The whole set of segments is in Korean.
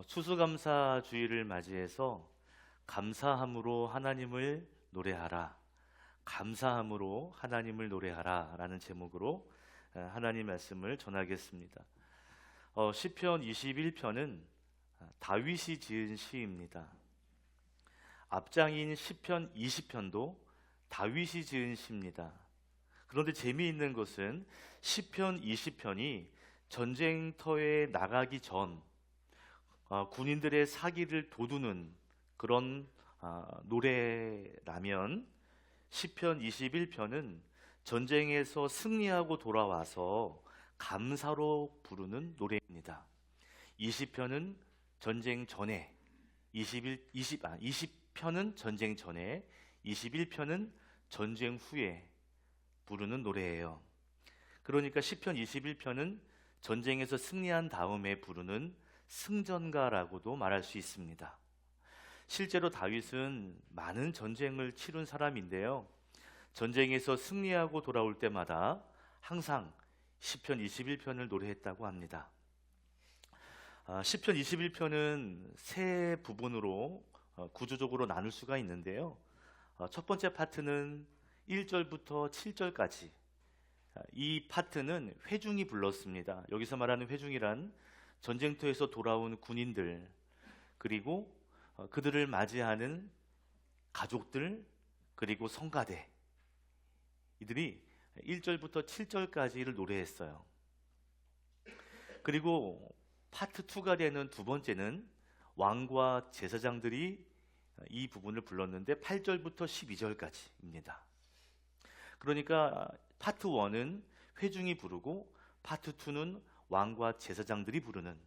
추수감사주의를 맞이해서 감사함으로 하나님을 노래하라, 감사함으로 하나님을 노래하라 라는 제목으로 하나님 말씀을 전하겠습니다. 시편 21편은 다윗이 지은 시입니다. 앞장인 시편 20편도 다윗이 지은 시입니다. 그런데 재미있는 것은 시편 20편이 전쟁터에 나가기 전 군인들의 사기를 돋우는 그런 노래라면, 시편 21편은 전쟁에서 승리하고 돌아와서 감사로 부르는 노래입니다. 20편은 전쟁 전에, 20편은 전쟁 전에, 21편은 전쟁 후에 부르는 노래예요. 그러니까 시편 21편은 전쟁에서 승리한 다음에 부르는 승전가라고도 말할 수 있습니다. 실제로 다윗은 많은 전쟁을 치룬 사람인데요, 전쟁에서 승리하고 돌아올 때마다 항상 시편 21편을 노래했다고 합니다. 시편 21편은 세 부분으로 구조적으로 나눌 수가 있는데요, 첫 번째 파트는 1절부터 7절까지, 이 파트는 회중이 불렀습니다. 여기서 말하는 회중이란 전쟁터에서 돌아온 군인들, 그리고 그들을 맞이하는 가족들, 그리고 성가대, 이들이 1절부터 7절까지를 노래했어요. 그리고 파트 2가 되는 두 번째는 왕과 제사장들이 이 부분을 불렀는데 8절부터 12절까지입니다. 그러니까 파트 1은 회중이 부르고 파트 2는 왕과 제사장들이 부르는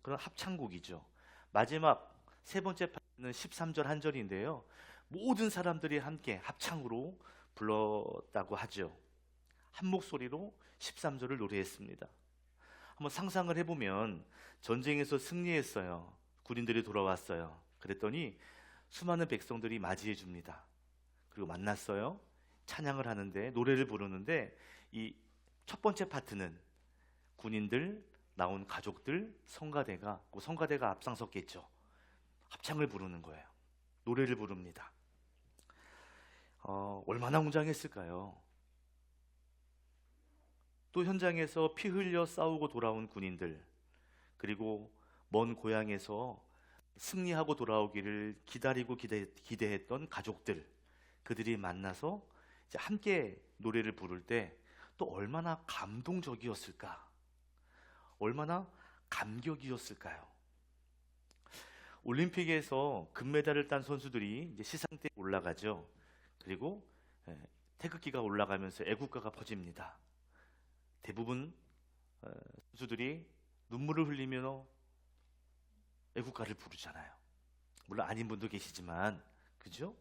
그런 합창곡이죠. 마지막 세 번째 파트는 13절 한 절인데요, 모든 사람들이 함께 합창으로 불렀다고 하죠. 한 목소리로 13절을 노래했습니다. 한번 상상을 해보면, 전쟁에서 승리했어요. 군인들이 돌아왔어요. 그랬더니 수많은 백성들이 맞이해 줍니다. 그리고 만났어요. 찬양을 하는데, 노래를 부르는데, 이 첫 번째 파트는 군인들, 나온 가족들, 성가대가 앞장섰겠죠. 합창을 부르는 거예요. 노래를 부릅니다. 얼마나 웅장했을까요? 또 현장에서 피 흘려 싸우고 돌아온 군인들, 그리고 먼 고향에서 승리하고 돌아오기를 기다리고 기대했던 가족들, 그들이 만나서 이제 함께 노래를 부를 때 또 얼마나 감동적이었을까, 얼마나 감격이었을까요? 올림픽에서 금메달을 딴 선수들이 이제 시상대에 올라가죠. 그리고 태극기가 올라가면서 애국가가 퍼집니다. 대부분 선수들이 눈물을 흘리며 애국가를 부르잖아요. 물론 아닌 분도 계시지만, 그죠?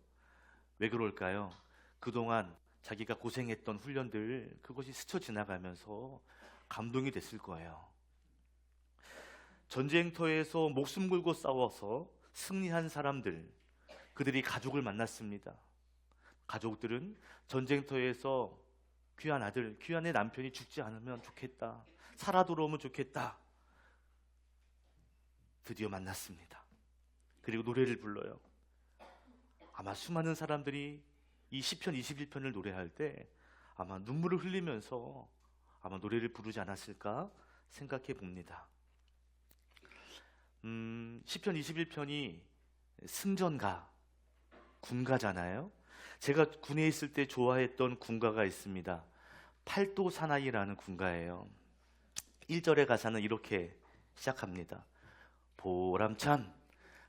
왜 그럴까요? 그동안 자기가 고생했던 훈련들, 그것이 스쳐 지나가면서 감동이 됐을 거예요. 전쟁터에서 목숨 걸고 싸워서 승리한 사람들, 그들이 가족을 만났습니다. 가족들은 전쟁터에서 귀한 아들, 귀한 내 남편이 죽지 않으면 좋겠다, 살아 돌아오면 좋겠다, 드디어 만났습니다. 그리고 노래를 불러요. 아마 수많은 사람들이 이 시편 21편을 노래할 때 아마 눈물을 흘리면서 아마 노래를 부르지 않았을까 생각해 봅니다. 시편 21편이 승전가, 군가잖아요. 제가 군에 있을 때 좋아했던 군가가 있습니다. 팔도 사나이라는 군가예요. 1절의 가사는 이렇게 시작합니다. 보람찬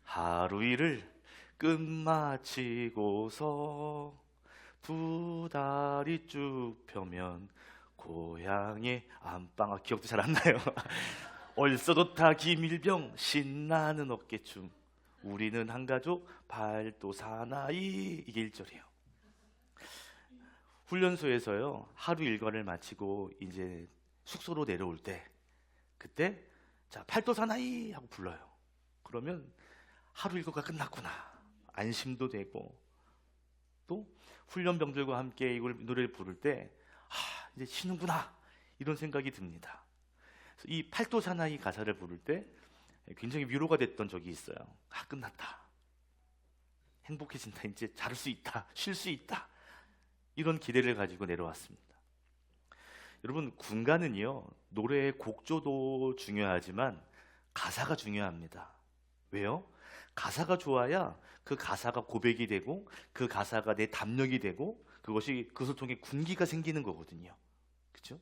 하루 일을 끝마치고서 두 다리 쭉 펴면 고향의 안방, 기억도 잘 안 나요. 얼싸 좋다 기밀병 신나는 어깨춤 우리는 한가족 팔도 사나이, 이게 1절이에요. 훈련소에서요, 하루 일과를 마치고 이제 숙소로 내려올 때, 그때 자 팔도 사나이 하고 불러요. 그러면 하루 일과가 끝났구나, 안심도 되고, 또 훈련병들과 함께 이걸 노래를 부를 때 이제 쉬는구나, 이런 생각이 듭니다. 이 팔도 사나이 가사를 부를 때 굉장히 위로가 됐던 적이 있어요. 아, 끝났다. 행복해진다. 이제 자를 수 있다. 쉴 수 있다. 이런 기대를 가지고 내려왔습니다. 여러분, 군가는요, 노래의 곡조도 중요하지만 가사가 중요합니다. 왜요? 가사가 좋아야 그 가사가 고백이 되고 그 가사가 내 담력이 되고 그것을 통해 군기가 생기는 거거든요. 그렇죠?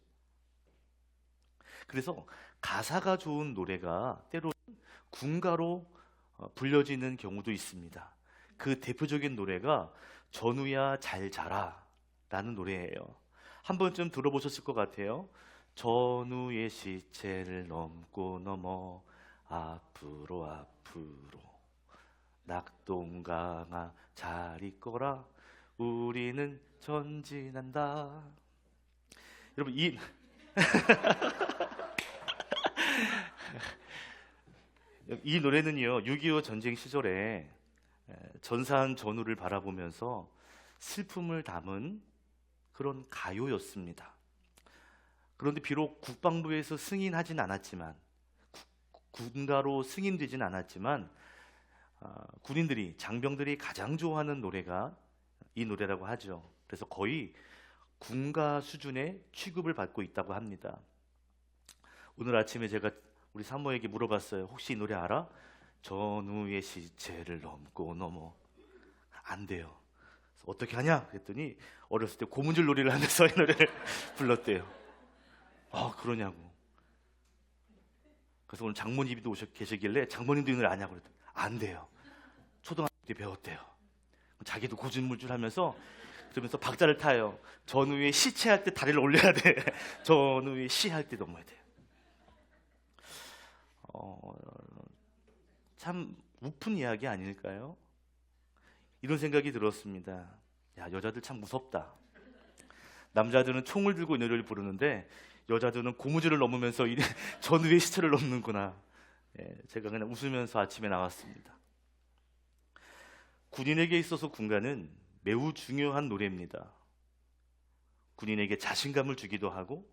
그래서 가사가 좋은 노래가 때로는 군가로 불려지는 경우도 있습니다. 그 대표적인 노래가 전우야 잘 자라 라는 노래예요. 한 번쯤 들어보셨을 것 같아요. 전우의 시체를 넘고 넘어 앞으로 앞으로 낙동강아 잘 있거라 우리는 전진한다. 여러분, 이 노래는요 6.25 전쟁 시절에 전사한 전우를 바라보면서 슬픔을 담은 그런 가요였습니다. 그런데 비록 국방부에서 승인하진 않았지만, 군가로 승인되진 않았지만 군인들이, 장병들이 가장 좋아하는 노래가 이 노래라고 하죠. 그래서 거의 군가 수준의 취급을 받고 있다고 합니다. 오늘 아침에 제가 우리 사모에게 물어봤어요. 혹시 이 노래 알아? 전우의 시체를 넘고 넘어. 안 돼요. 어떻게 하냐? 그랬더니 어렸을 때 고무줄 놀이를 하면서 이 노래를 불렀대요. 아, 그러냐고. 그래서 오늘 장모님도 계시길래 장모님도 이 노래 아냐고 그랬더니 안 돼요. 초등학교 때 배웠대요. 자기도 고무줄 하면서 그러면서 박자를 타요. 전우의 시체 할 때 다리를 올려야 돼. 전우의 시 할 때 넘어야 돼요. 참 우픈 이야기 아닐까요? 이런 생각이 들었습니다. 야, 여자들 참 무섭다. 남자들은 총을 들고 이 노래를 부르는데 여자들은 고무줄을 넘으면서 전우의 시체를 넘는구나. 제가 그냥 웃으면서 아침에 나왔습니다. 군인에게 있어서 군가는 매우 중요한 노래입니다. 군인에게 자신감을 주기도 하고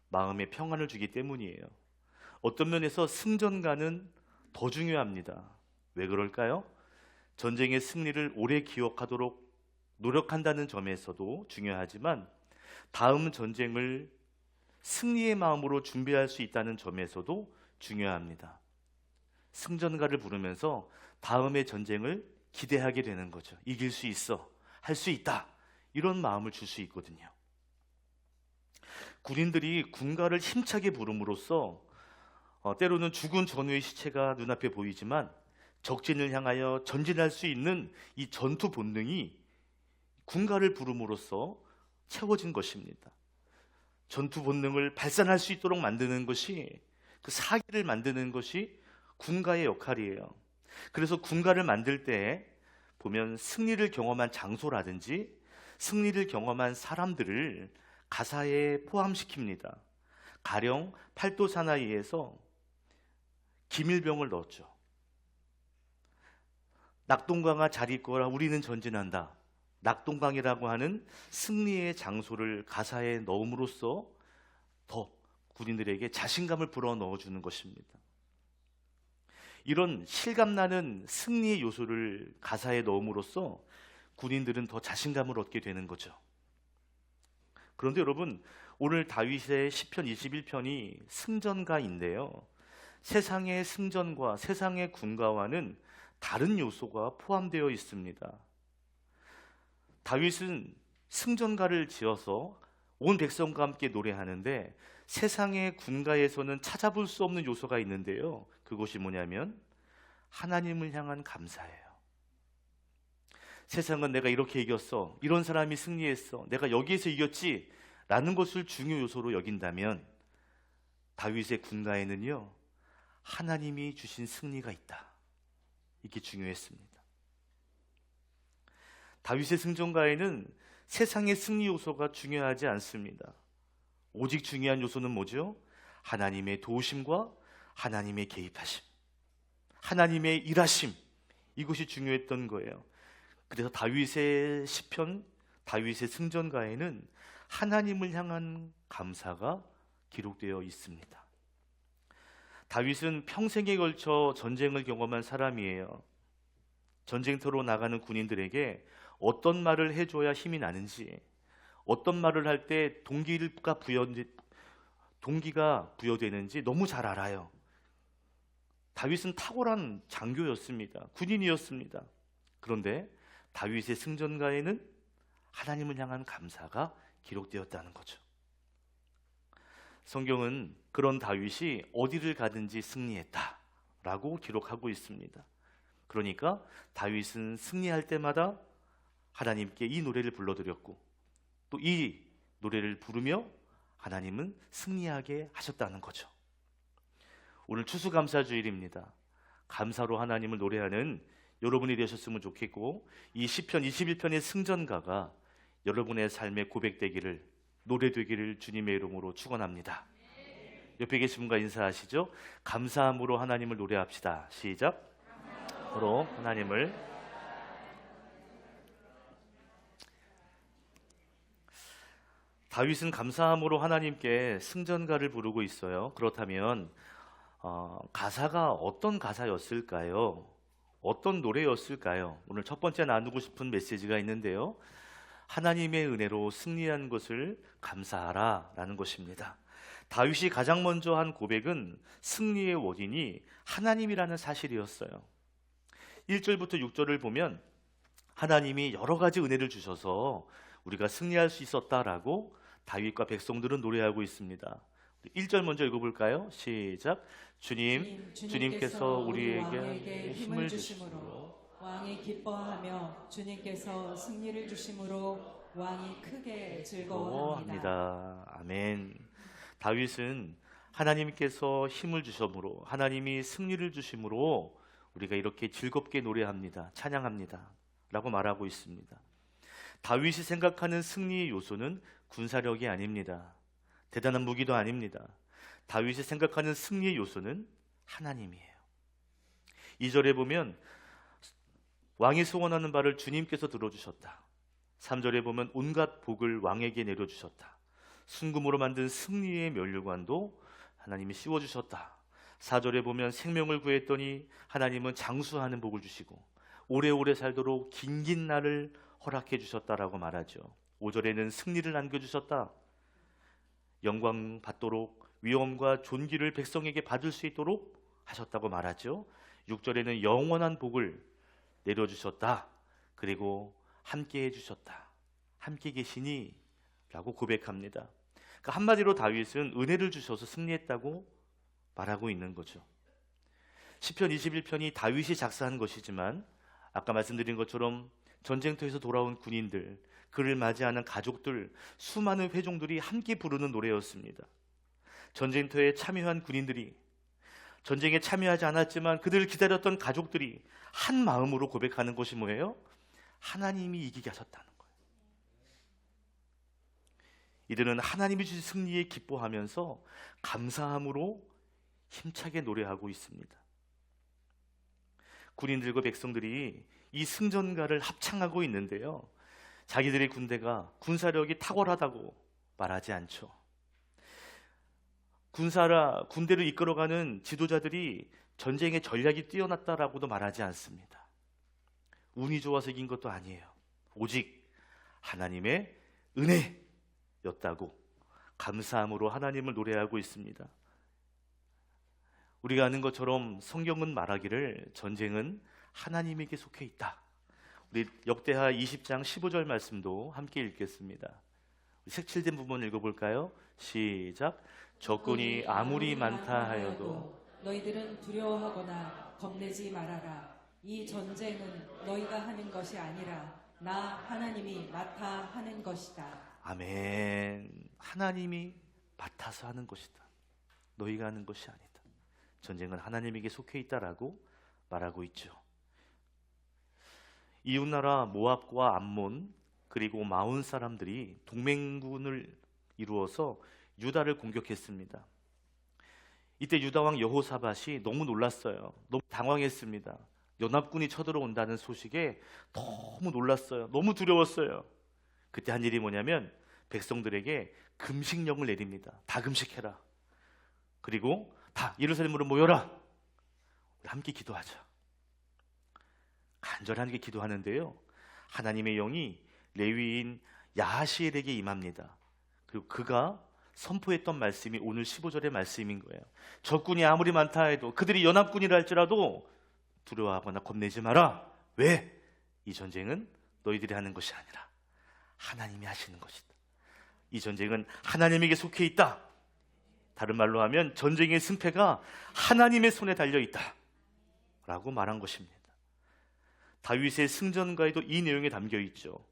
마음의 평안을 주기 때문이에요. 어떤 면에서 승전가는 더 중요합니다. 왜 그럴까요? 전쟁의 승리를 오래 기억하도록 노력한다는 점에서도 중요하지만 다음 전쟁을 승리의 마음으로 준비할 수 있다는 점에서도 중요합니다. 승전가를 부르면서 다음의 전쟁을 기대하게 되는 거죠. 이길 수 있어, 할 수 있다, 이런 마음을 줄 수 있거든요. 군인들이 군가를 힘차게 부름으로써 때로는 죽은 전우의 시체가 눈앞에 보이지만 적진을 향하여 전진할 수 있는 이 전투 본능이 군가를 부름으로써 채워진 것입니다. 전투 본능을 발산할 수 있도록 만드는 것이, 그 사기를 만드는 것이 군가의 역할이에요. 그래서 군가를 만들 때 보면 승리를 경험한 장소라든지 승리를 경험한 사람들을 가사에 포함시킵니다. 가령 팔도 사나이에서 김일병을 넣었죠. 낙동강아 잘 있거라 우리는 전진한다. 낙동강이라고 하는 승리의 장소를 가사에 넣음으로써 더 군인들에게 자신감을 불어넣어 주는 것입니다. 이런 실감나는 승리의 요소를 가사에 넣음으로써 군인들은 더 자신감을 얻게 되는 거죠. 그런데 여러분, 오늘 다윗의 시편 21편이 승전가인데요. 세상의 승전과 세상의 군가와는 다른 요소가 포함되어 있습니다. 다윗은 승전가를 지어서 온 백성과 함께 노래하는데 세상의 군가에서는 찾아볼 수 없는 요소가 있는데요. 그것이 뭐냐면 하나님을 향한 감사예요. 세상은 내가 이렇게 이겼어, 이런 사람이 승리했어, 내가 여기에서 이겼지 라는 것을 중요 요소로 여긴다면 다윗의 군가에는요, 하나님이 주신 승리가 있다, 이게 중요했습니다. 다윗의 승전가에는 세상의 승리 요소가 중요하지 않습니다. 오직 중요한 요소는 뭐죠? 하나님의 도우심과 하나님의 개입하심, 하나님의 일하심, 이것이 중요했던 거예요. 그래서 다윗의 시편, 다윗의 승전가에는 하나님을 향한 감사가 기록되어 있습니다. 다윗은 평생에 걸쳐 전쟁을 경험한 사람이에요. 전쟁터로 나가는 군인들에게 어떤 말을 해줘야 힘이 나는지, 어떤 말을 할 때 동기가 부여되는지 너무 잘 알아요. 다윗은 탁월한 장교였습니다. 군인이었습니다. 그런데 다윗의 승전가에는 하나님을 향한 감사가 기록되었다는 거죠. 성경은 그런 다윗이 어디를 가든지 승리했다라고 기록하고 있습니다. 그러니까 다윗은 승리할 때마다 하나님께 이 노래를 불러드렸고 또 이 노래를 부르며 하나님은 승리하게 하셨다는 거죠. 오늘 추수감사주일입니다. 감사로 하나님을 노래하는 여러분이 되셨으면 좋겠고, 이 시편 21편의 승전가가 여러분의 삶의 고백되기를, 노래되기를 주님의 이름으로 축원합니다. 옆에 계신 분과 인사하시죠. 감사함으로 하나님을 노래합시다. 시작. 감사함으로 하나님을. 다윗은 감사함으로 하나님께 승전가를 부르고 있어요. 그렇다면 가사가 어떤 가사였을까요? 어떤 노래였을까요? 오늘 첫 번째 나누고 싶은 메시지가 있는데요. 하나님의 은혜로 승리한 것을 감사하라 라는 것입니다. 다윗이 가장 먼저 한 고백은 승리의 원인이 하나님이라는 사실이었어요. 1절부터 6절을 보면 하나님이 여러 가지 은혜를 주셔서 우리가 승리할 수 있었다라고 다윗과 백성들은 노래하고 있습니다. 1절 먼저 읽어볼까요? 시작. 주님께서 우리에게 힘을 주심으로 왕이 기뻐하며 주님께서 승리를 주심으로 왕이 크게 즐거워합니다. 아멘. 다윗은 하나님께서 힘을 주심으로, 하나님이 승리를 주심으로 우리가 이렇게 즐겁게 노래합니다. 찬양합니다 라고 말하고 있습니다. 다윗이 생각하는 승리의 요소는 군사력이 아닙니다. 대단한 무기도 아닙니다. 다윗이 생각하는 승리의 요소는 하나님이에요. 2절에 보면 왕이 소원하는 바를 주님께서 들어주셨다. 3절에 보면 온갖 복을 왕에게 내려주셨다. 순금으로 만든 승리의 면류관도 하나님이 씌워주셨다. 4절에 보면 생명을 구했더니 하나님은 장수하는 복을 주시고 오래오래 살도록 긴긴 날을 허락해 주셨다라고 말하죠. 5절에는 승리를 안겨주셨다. 영광 받도록 위엄과 존귀를 백성에게 받을 수 있도록 하셨다고 말하죠. 6절에는 영원한 복을 내려주셨다. 그리고 함께 해주셨다. 함께 계시니 라고 고백합니다. 그러니까 한마디로 다윗은 은혜를 주셔서 승리했다고 말하고 있는 거죠. 시편 21편이 다윗이 작사한 것이지만 아까 말씀드린 것처럼 전쟁터에서 돌아온 군인들, 그를 맞이하는 가족들, 수많은 회중들이 함께 부르는 노래였습니다. 전쟁터에 참여한 군인들이, 전쟁에 참여하지 않았지만 그들을 기다렸던 가족들이 한 마음으로 고백하는 것이 뭐예요? 하나님이 이기게 하셨다는 거예요. 이들은 하나님이 주신 승리에 기뻐하면서 감사함으로 힘차게 노래하고 있습니다. 군인들과 백성들이 이 승전가를 합창하고 있는데요. 자기들의 군대가 군사력이 탁월하다고 말하지 않죠. 군대를 이끌어가는 지도자들이 전쟁의 전략이 뛰어났다라고도 말하지 않습니다. 운이 좋아서 이긴 것도 아니에요. 오직 하나님의 은혜였다고 감사함으로 하나님을 노래하고 있습니다. 우리가 아는 것처럼 성경은 말하기를 전쟁은 하나님에게 속해 있다. 우리 역대하 20장 15절 말씀도 함께 읽겠습니다. 색칠된 부분 읽어볼까요? 시작. 적군이 아무리 많다 하여도 너희들은 두려워하거나 겁내지 말아라. 이 전쟁은 너희가 하는 것이 아니라 나 하나님이 맡아 하는 것이다. 아멘. 하나님이 맡아서 하는 것이다. 너희가 하는 것이 아니다. 전쟁은 하나님에게 속해 있다라고 말하고 있죠. 이웃나라 모압과 암몬 그리고 마온 사람들이 동맹군을 이루어서 유다를 공격했습니다. 이때 유다 왕 여호사밧이 너무 놀랐어요. 너무 당황했습니다. 연합군이 쳐들어온다는 소식에 너무 놀랐어요. 너무 두려웠어요. 그때 한 일이 뭐냐면 백성들에게 금식령을 내립니다. 다 금식해라. 그리고 다 예루살렘으로 모여라. 우리 함께 기도하자. 간절히 함께 기도하는데요, 하나님의 영이 레위인 야하시엘에게 임합니다. 그리고 그가 선포했던 말씀이 오늘 15절의 말씀인 거예요. 적군이 아무리 많다 해도, 그들이 연합군이라 할지라도 두려워하거나 겁내지 마라. 왜? 이 전쟁은 너희들이 하는 것이 아니라 하나님이 하시는 것이다. 이 전쟁은 하나님에게 속해 있다. 다른 말로 하면 전쟁의 승패가 하나님의 손에 달려있다 라고 말한 것입니다. 다윗의 승전가에도 이 내용이 담겨있죠.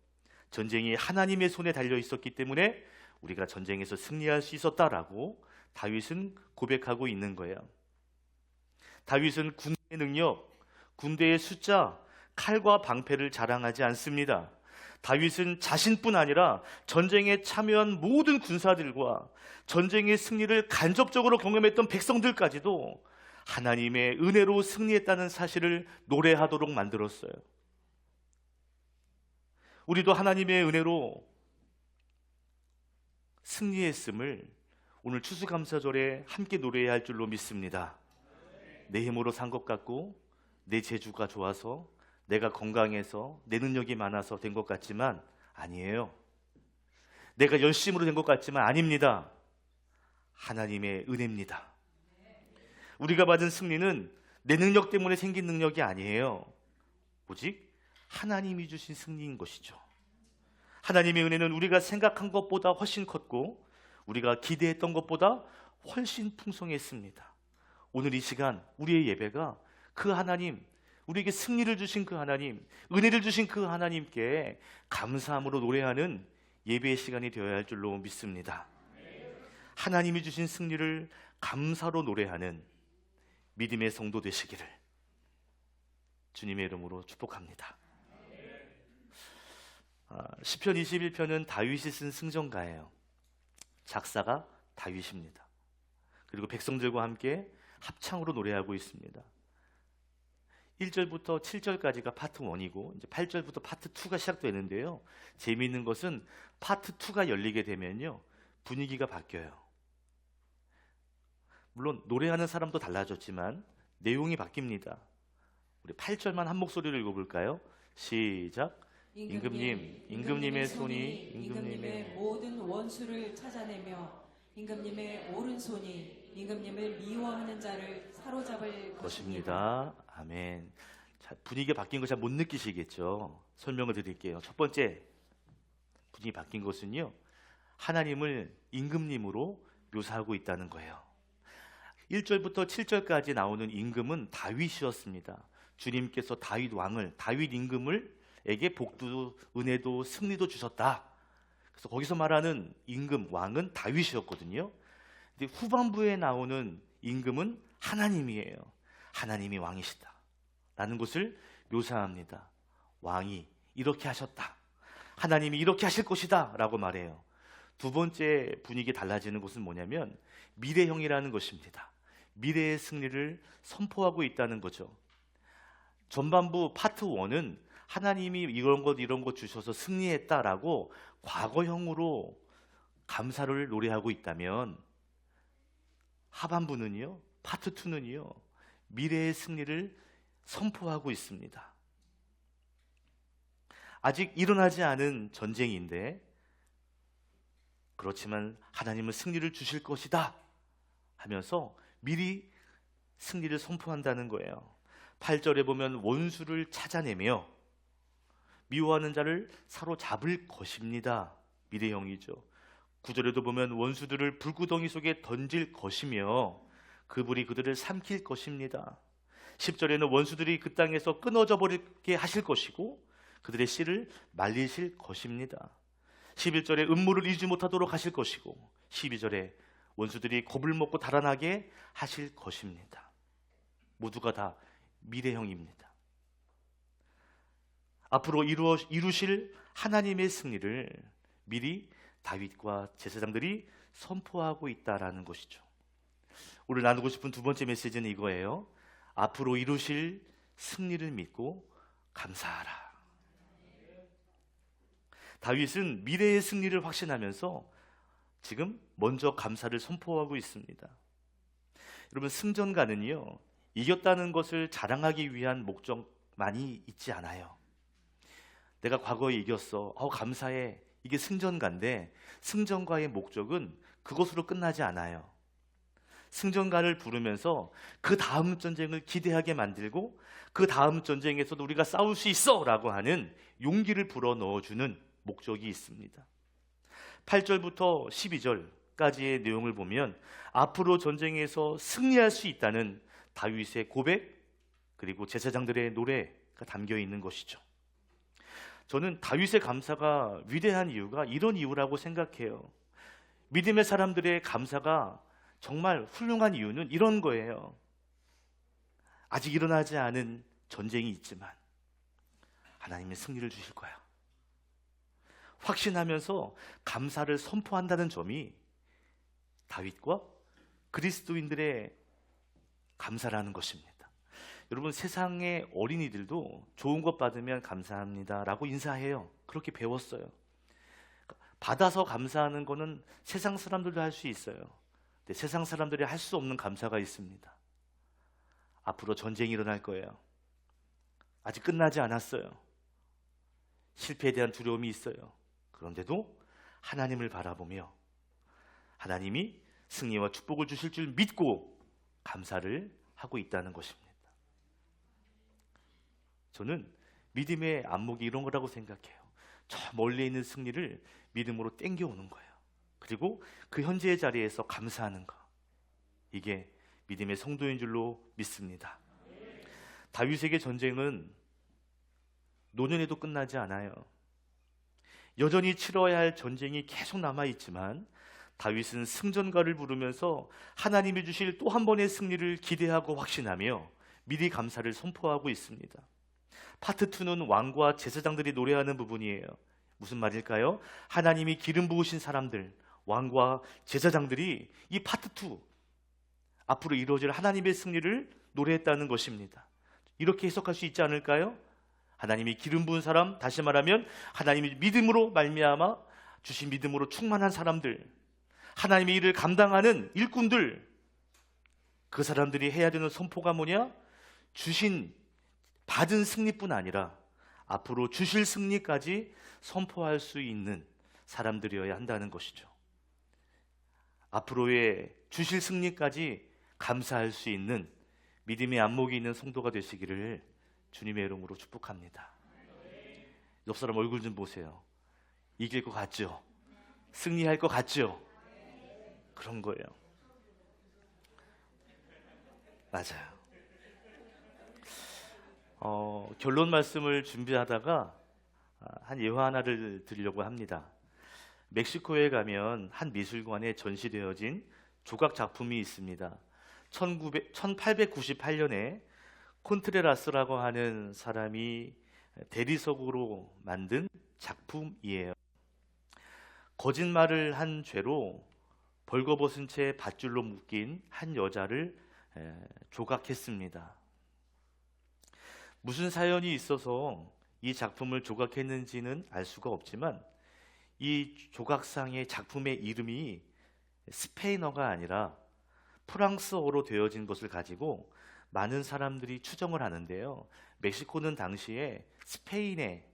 전쟁이 하나님의 손에 달려있었기 때문에 우리가 전쟁에서 승리할 수 있었다라고 다윗은 고백하고 있는 거예요. 다윗은 군대의 능력, 군대의 숫자, 칼과 방패를 자랑하지 않습니다. 다윗은 자신뿐 아니라 전쟁에 참여한 모든 군사들과 전쟁의 승리를 간접적으로 경험했던 백성들까지도 하나님의 은혜로 승리했다는 사실을 노래하도록 만들었어요. 우리도 하나님의 은혜로 승리했음을 오늘 추수감사절에 함께 노래해야 할 줄로 믿습니다. 내 힘으로 산 것 같고, 내 재주가 좋아서, 내가 건강해서, 내 능력이 많아서 된 것 같지만 아니에요. 내가 열심으로 된 것 같지만 아닙니다. 하나님의 은혜입니다. 우리가 받은 승리는 내 능력 때문에 생긴 능력이 아니에요. 오직 하나님이 주신 승리인 것이죠. 하나님의 은혜는 우리가 생각한 것보다 훨씬 컸고, 우리가 기대했던 것보다 훨씬 풍성했습니다. 오늘 이 시간 우리의 예배가 그 하나님, 우리에게 승리를 주신 그 하나님, 은혜를 주신 그 하나님께 감사함으로 노래하는 예배의 시간이 되어야 할 줄로 믿습니다. 하나님이 주신 승리를 감사로 노래하는 믿음의 성도 되시기를 주님의 이름으로 축복합니다. 시편 21편은 다윗이 쓴 승전가예요. 작사가 다윗입니다. 그리고 백성들과 함께 합창으로 노래하고 있습니다. 1절부터 7절까지가 파트 1이고 이제 8절부터 파트 2가 시작되는데요. 재미있는 것은 파트 2가 열리게 되면요, 분위기가 바뀌어요. 물론 노래하는 사람도 달라졌지만 내용이 바뀝니다. 우리 8절만 한 목소리로 읽어볼까요? 시작. 임금님의 손이 임금님의 모든 원수를 찾아내며 임금님의 오른손이 임금님을 미워하는 자를 사로잡을 것입니다. 아멘. 자, 분위기가 바뀐 거 잘 못 느끼시겠죠? 설명을 드릴게요. 첫 번째 분위기 바뀐 것은요, 하나님을 임금님으로 묘사하고 있다는 거예요. 1절부터 7절까지 나오는 임금은 다윗이었습니다. 주님께서 다윗 왕을, 다윗 임금에게 복도, 은혜도, 승리도 주셨다. 그래서 거기서 말하는 임금, 왕은 다윗이었거든요. 근데 후반부에 나오는 임금은 하나님이에요. 하나님이 왕이시다 라는 것을 묘사합니다. 왕이 이렇게 하셨다, 하나님이 이렇게 하실 것이다 라고 말해요. 두 번째 분위기 달라지는 것은 뭐냐면 미래형이라는 것입니다. 미래의 승리를 선포하고 있다는 거죠. 전반부 파트 1은 하나님이 이런 것 주셔서 승리했다라고 과거형으로 감사를 노래하고 있다면, 하반부는요, 파트 2는요, 미래의 승리를 선포하고 있습니다. 아직 일어나지 않은 전쟁인데, 그렇지만 하나님은 승리를 주실 것이다 하면서 미리 승리를 선포한다는 거예요. 8절에 보면 원수를 찾아내며 미워하는 자를 사로잡을 것입니다. 미래형이죠. 9절에도 보면 원수들을 불구덩이 속에 던질 것이며 그 불이 그들을 삼킬 것입니다. 10절에는 원수들이 그 땅에서 끊어져 버리게 하실 것이고 그들의 씨를 말리실 것입니다. 11절에 음모를 이루지 못하도록 하실 것이고 12절에 원수들이 겁을 먹고 달아나게 하실 것입니다. 모두가 다 미래형입니다. 앞으로 이루실 하나님의 승리를 미리 다윗과 제사장들이 선포하고 있다라는 것이죠. 오늘 나누고 싶은 두 번째 메시지는 이거예요. 앞으로 이루실 승리를 믿고 감사하라. 다윗은 미래의 승리를 확신하면서 지금 먼저 감사를 선포하고 있습니다. 여러분, 승전가는요, 이겼다는 것을 자랑하기 위한 목적만이 있지 않아요. 내가 과거에 이겼어. 감사해. 이게 승전가인데 승전가의 목적은 그것으로 끝나지 않아요. 승전가를 부르면서 그 다음 전쟁을 기대하게 만들고 그 다음 전쟁에서도 우리가 싸울 수 있어 라고 하는 용기를 불어넣어주는 목적이 있습니다. 8절부터 12절까지의 내용을 보면 앞으로 전쟁에서 승리할 수 있다는 다윗의 고백, 그리고 제사장들의 노래가 담겨 있는 것이죠. 저는 다윗의 감사가 위대한 이유가 이런 이유라고 생각해요. 믿음의 사람들의 감사가 정말 훌륭한 이유는 이런 거예요. 아직 일어나지 않은 전쟁이 있지만 하나님이 승리를 주실 거야. 확신하면서 감사를 선포한다는 점이 다윗과 그리스도인들의 감사라는 것입니다. 여러분, 세상의 어린이들도 좋은 것 받으면 감사합니다 라고 인사해요. 그렇게 배웠어요. 받아서 감사하는 거는 세상 사람들도 할 수 있어요. 근데 세상 사람들이 할 수 없는 감사가 있습니다. 앞으로 전쟁이 일어날 거예요. 아직 끝나지 않았어요. 실패에 대한 두려움이 있어요. 그런데도 하나님을 바라보며 하나님이 승리와 축복을 주실 줄 믿고 감사를 하고 있다는 것입니다. 저는 믿음의 안목이 이런 거라고 생각해요. 저 멀리 있는 승리를 믿음으로 땡겨오는 거예요. 그리고 그 현재의 자리에서 감사하는 거. 이게 믿음의 성도인 줄로 믿습니다. 다윗에게 전쟁은 노년에도 끝나지 않아요. 여전히 치러야 할 전쟁이 계속 남아있지만 다윗은 승전가를 부르면서 하나님이 주실 또 한 번의 승리를 기대하고 확신하며 미리 감사를 선포하고 있습니다. 파트 2는 왕과 제사장들이 노래하는 부분이에요. 무슨 말일까요? 하나님이 기름 부으신 사람들, 왕과 제사장들이 이 파트 2, 앞으로 이루어질 하나님의 승리를 노래했다는 것입니다. 이렇게 해석할 수 있지 않을까요? 하나님이 기름 부은 사람, 다시 말하면 하나님이 믿음으로 말미암아 주신 믿음으로 충만한 사람들, 하나님의 일을 감당하는 일꾼들, 그 사람들이 해야 되는 선포가 뭐냐? 받은 승리뿐 아니라 앞으로 주실 승리까지 선포할 수 있는 사람들이어야 한다는 것이죠. 앞으로의 주실 승리까지 감사할 수 있는 믿음의 안목이 있는 성도가 되시기를 주님의 이름으로 축복합니다. 옆 사람 얼굴 좀 보세요. 이길 것 같죠? 승리할 것 같죠? 그런 거예요. 맞아요. 결론 말씀을 준비하다가 한 예화 하나를 드리려고 합니다. 멕시코에 가면 한 미술관에 전시되어진 조각 작품이 있습니다. 1898년에 콘트레라스라고 하는 사람이 대리석으로 만든 작품이에요. 거짓말을 한 죄로 벌거벗은 채 밧줄로 묶인 한 여자를 조각했습니다. 무슨 사연이 있어서 이 작품을 조각했는지는 알 수가 없지만 이 조각상의 작품의 이름이 스페인어가 아니라 프랑스어로 되어진 것을 가지고 많은 사람들이 추정을 하는데요. 멕시코는 당시에 스페인의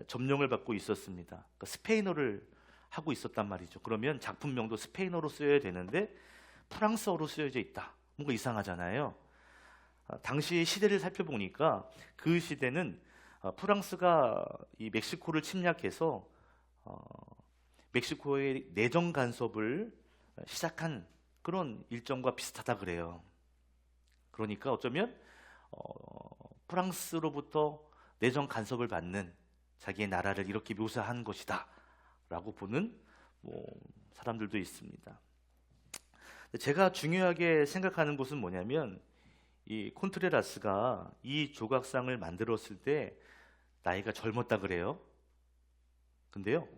점령을 받고 있었습니다. 그러니까 스페인어를 하고 있었단 말이죠. 그러면 작품명도 스페인어로 쓰여야 되는데 프랑스어로 쓰여져 있다. 뭔가 이상하잖아요. 당시의 시대를 살펴보니까 그 시대는 프랑스가 이 멕시코를 침략해서 멕시코의 내정 간섭을 시작한 그런 일정과 비슷하다 그래요. 그러니까 어쩌면 프랑스로부터 내정 간섭을 받는 자기의 나라를 이렇게 묘사한 것이다 라고 보는 사람들도 있습니다. 제가 중요하게 생각하는 것은 뭐냐면 이 콘트레라스가 이 조각상을 만들었을 때 나이가 젊었다 그래요. 근데요,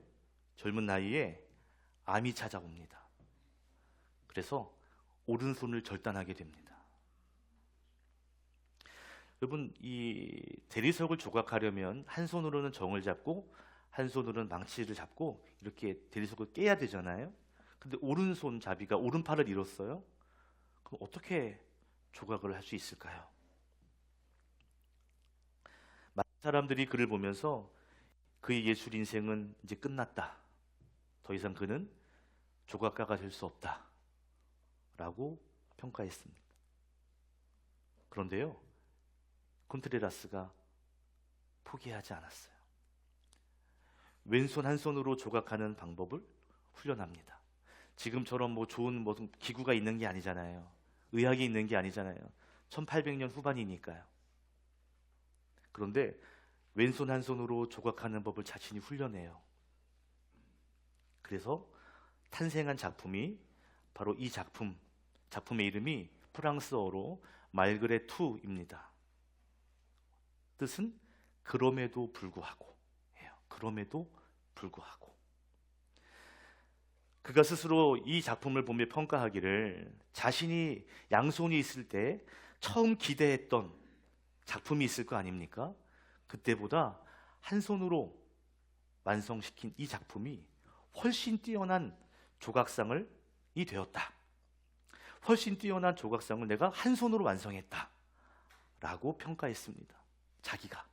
젊은 나이에 암이 찾아옵니다. 그래서 오른손을 절단하게 됩니다. 여러분, 이 대리석을 조각하려면 한 손으로는 정을 잡고 한 손으로는 망치를 잡고 이렇게 대리석을 깨야 되잖아요. 근데 오른손잡이가 오른팔을 잃었어요. 그럼 어떻게 조각을 할 수 있을까요? 많은 사람들이 그를 보면서 그의 예술 인생은 이제 끝났다. 더 이상 그는 조각가가 될 수 없다. 라고 평가했습니다. 그런데요, 콘트레라스가 포기하지 않았어요. 왼손 한 손으로 조각하는 방법을 훈련합니다. 지금처럼 뭐 좋은 무슨 기구가 있는 게 아니잖아요. 의학이 있는 게 아니잖아요. 1800년 후반이니까요. 그런데 왼손 한 손으로 조각하는 법을 자신이 훈련해요. 그래서 탄생한 작품이 바로 이 작품의 이름이 프랑스어로 말그레투입니다. 뜻은 그럼에도 불구하고 예요. 그럼에도 불구하고. 그가 스스로 이 작품을 보며 평가하기를 자신이 양손이 있을 때 처음 기대했던 작품이 있을 거 아닙니까? 그때보다 한 손으로 완성시킨 이 작품이 훨씬 뛰어난 조각상을 되었다. 훨씬 뛰어난 조각상을 내가 한 손으로 완성했다. 라고 평가했습니다. 자기가.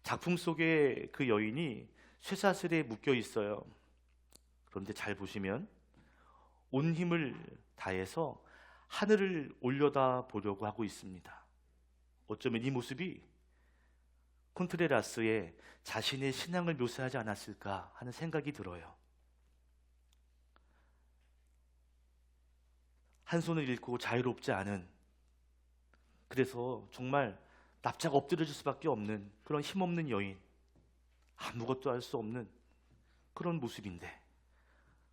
작품 속에 그 여인이 쇠사슬에 묶여 있어요. 그런데 잘 보시면 온 힘을 다해서 하늘을 올려다 보려고 하고 있습니다. 어쩌면 이 모습이 콘트레라스의 자신의 신앙을 묘사하지 않았을까 하는 생각이 들어요. 한 손을 잃고 자유롭지 않은, 그래서 정말 납작 엎드려질 수밖에 없는 그런 힘없는 여인, 아무것도 할 수 없는 그런 모습인데,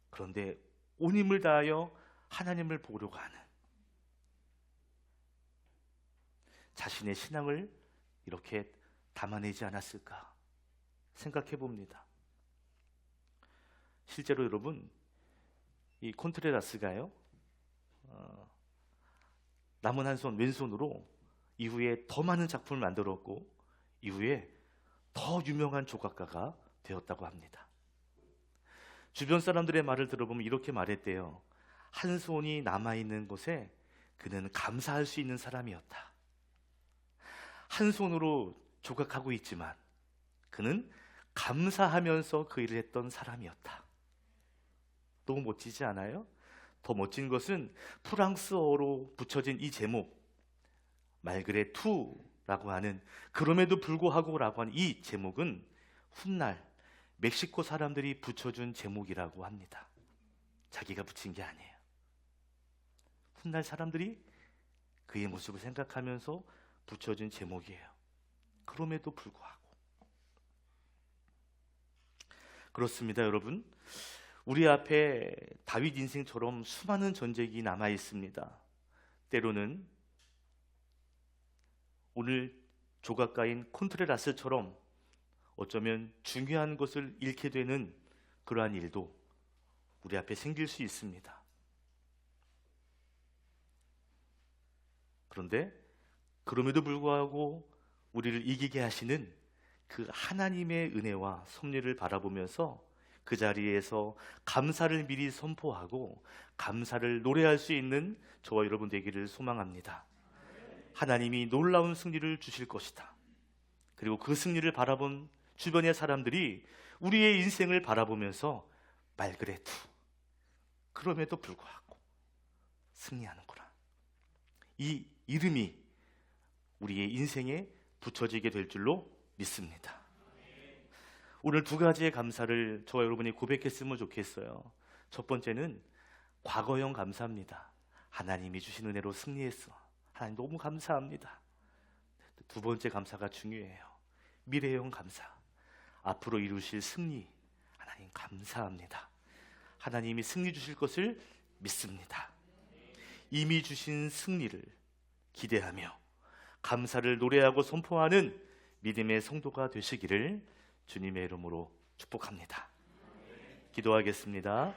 그런데 온 힘을 다하여 하나님을 보려고 하는, 자신의 신앙을 이렇게 담아내지 않았을까 생각해 봅니다. 실제로 여러분, 이 콘트레라스가요, 남은 한 손 왼손으로 이후에 더 많은 작품을 만들었고 이후에 더 유명한 조각가가 되었다고 합니다. 주변 사람들의 말을 들어보면 이렇게 말했대요. 한 손이 남아있는 곳에 그는 감사할 수 있는 사람이었다. 한 손으로 조각하고 있지만 그는 감사하면서 그 일을 했던 사람이었다. 너무 멋지지 않아요? 더 멋진 것은 프랑스어로 붙여진 이 제목, 말그레투라고 하는, 그럼에도 불구하고라고 하는 이 제목은 훗날 멕시코 사람들이 붙여준 제목이라고 합니다. 자기가 붙인 게 아니에요. 훗날 사람들이 그의 모습을 생각하면서 붙여준 제목이에요. 그럼에도 불구하고. 그렇습니다, 여러분. 우리 앞에 다윗 인생처럼 수많은 전쟁이 남아 있습니다. 때로는 오늘 조각가인 콘트레라스처럼 어쩌면 중요한 것을 잃게 되는 그러한 일도 우리 앞에 생길 수 있습니다. 그런데 그럼에도 불구하고 우리를 이기게 하시는 그 하나님의 은혜와 섭리를 바라보면서 그 자리에서 감사를 미리 선포하고 감사를 노래할 수 있는 저와 여러분 되기를 소망합니다. 하나님이 놀라운 승리를 주실 것이다. 그리고 그 승리를 바라본 주변의 사람들이 우리의 인생을 바라보면서 말그레투, 그럼에도 불구하고 승리하는구나, 이 이름이 우리의 인생에 붙여지게 될 줄로 믿습니다. 오늘 두 가지의 감사를 저와 여러분이 고백했으면 좋겠어요. 첫 번째는 과거형 감사입니다. 하나님이 주신 은혜로 승리했어. 하나님 너무 감사합니다. 두 번째 감사가 중요해요. 미래형 감사. 앞으로 이루실 승리. 하나님 감사합니다. 하나님이 승리 주실 것을 믿습니다. 이미 주신 승리를 기대하며 감사를 노래하고 선포하는 믿음의 성도가 되시기를 주님의 이름으로 축복합니다. 기도하겠습니다.